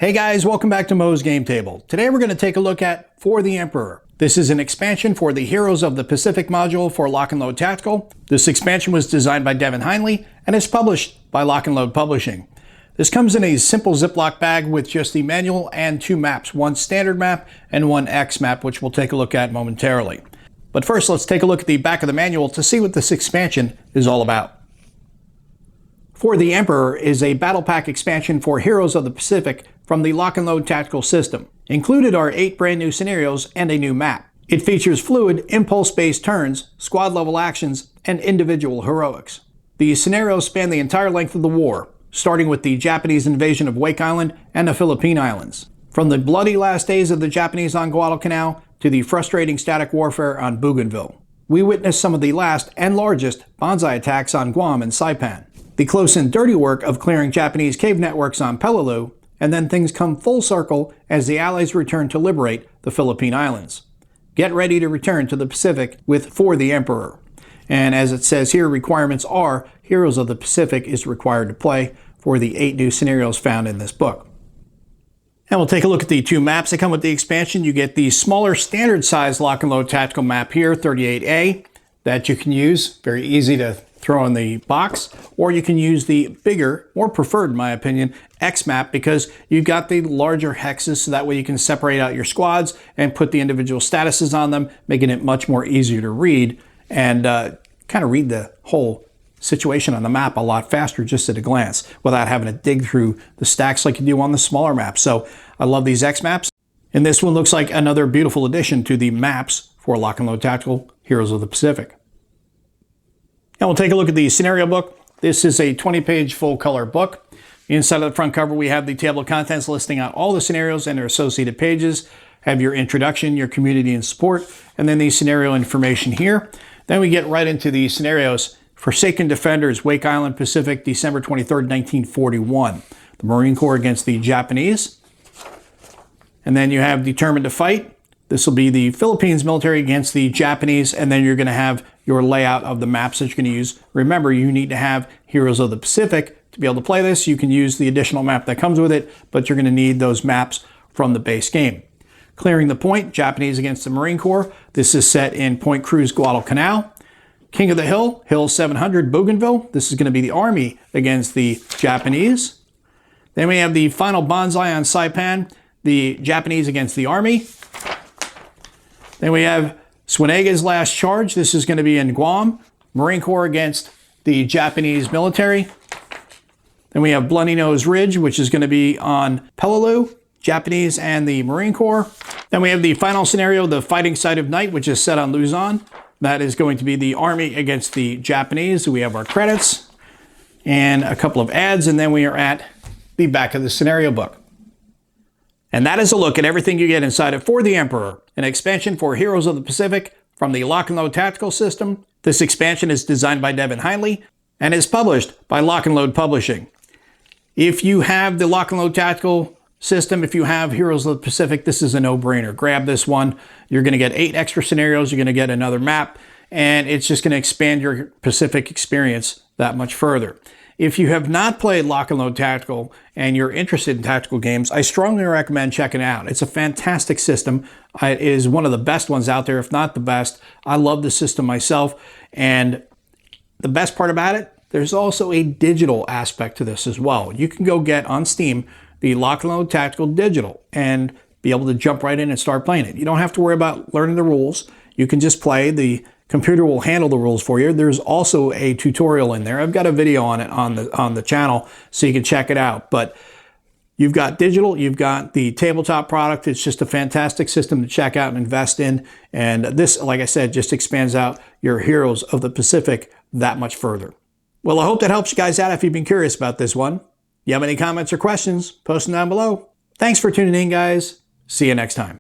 Hey guys, welcome back to Mo's Game Table. Today we're going to take a look at For the Emperor. This is an expansion for the Heroes of the Pacific module for Lock and Load Tactical. This expansion was designed by Devin Heinley and is published by Lock and Load Publishing. This comes in a simple Ziploc bag with just the manual and two maps, one standard map and one X map, which we'll take a look at momentarily. But first, let's take a look at the back of the manual to see what this expansion is all about. For the Emperor is a battle pack expansion for Heroes of the Pacific from the Lock and Load Tactical system. Included are 8 brand new scenarios and a new map. It features fluid, impulse-based turns, squad-level actions, and individual heroics. The scenarios span the entire length of the war, starting with the Japanese invasion of Wake Island and the Philippine Islands. From the bloody last days of the Japanese on Guadalcanal to the frustrating static warfare on Bougainville. We witnessed some of the last and largest banzai attacks on Guam and Saipan. The close and dirty work of clearing Japanese cave networks on Peleliu, and then things come full circle as the Allies return to liberate the Philippine Islands. Get ready to return to the Pacific with For the Emperor. And as it says here, requirements are Heroes of the Pacific is required to play for the 8 new scenarios found in this book. And we'll take a look at the 2 maps that come with the expansion. You get the smaller standard size Lock and Load Tactical map here, 38A, that you can use. Very easy to throw in the box, or you can use the bigger, more preferred in my opinion, X map, because you've got the larger hexes, so that way you can separate out your squads and put the individual statuses on them, making it much more easier to read and kind of read the whole situation on the map a lot faster just at a glance without having to dig through the stacks like you do on the smaller maps. So I love these X maps, and this one looks like another beautiful addition to the maps for Lock and Load Tactical Heroes of the Pacific. And we'll take a look at the scenario book. This is a 20-page full-color book. Inside of the front cover, we have the table of contents listing out all the scenarios and their associated pages. Have your introduction, your community and support, and then the scenario information here. Then we get right into the scenarios. Forsaken Defenders, Wake Island, Pacific, December 23rd, 1941. The Marine Corps against the Japanese. And then you have Determined to Fight. This will be the Philippines military against the Japanese, and then you're going to have your layout of the maps that you're going to use. Remember, you need to have Heroes of the Pacific to be able to play this. You can use the additional map that comes with it, but you're going to need those maps from the base game. Clearing the Point, Japanese against the Marine Corps. This is set in Point Cruz, Guadalcanal. King of the Hill, Hill 700, Bougainville. This is going to be the Army against the Japanese. Then we have the final Banzai on Saipan, the Japanese against the Army. Then we have Swanega's Last Charge. This is going to be in Guam. Marine Corps against the Japanese military. Then we have Bloody Nose Ridge, which is going to be on Peleliu, Japanese and the Marine Corps. Then we have the final scenario, the Fighting Side of Night, which is set on Luzon. That is going to be the Army against the Japanese. We have our credits and a couple of ads, and then we are at the back of the scenario book. And that is a look at everything you get inside of For the Emperor, an expansion for Heroes of the Pacific from the Lock and Load Tactical system. This expansion is designed by Devin Heinley and is published by Lock and Load Publishing. If you have the Lock and Load Tactical system, if you have Heroes of the Pacific, this is a no-brainer. Grab this one. You're going to get 8 extra scenarios. You're going to get another map, and it's just going to expand your Pacific experience that much further. If you have not played Lock and Load Tactical and you're interested in tactical games, I strongly recommend checking it out. It's a fantastic system. It is one of the best ones out there, if not the best. I love the system myself, and the best part about it, there's also a digital aspect to this as well. You can go get on Steam the Lock and Load Tactical Digital and be able to jump right in and start playing it. You don't have to worry about learning the rules. You can just play. The computer will handle the rules for you. There's also a tutorial in there. I've got a video on it on the channel, so you can check it out. But you've got digital, you've got the tabletop product. It's just a fantastic system to check out and invest in. And this, like I said, just expands out your Heroes of the Pacific that much further. Well, I hope that helps you guys out if you've been curious about this one. You have any comments or questions, post them down below. Thanks for tuning in, guys. See you next time.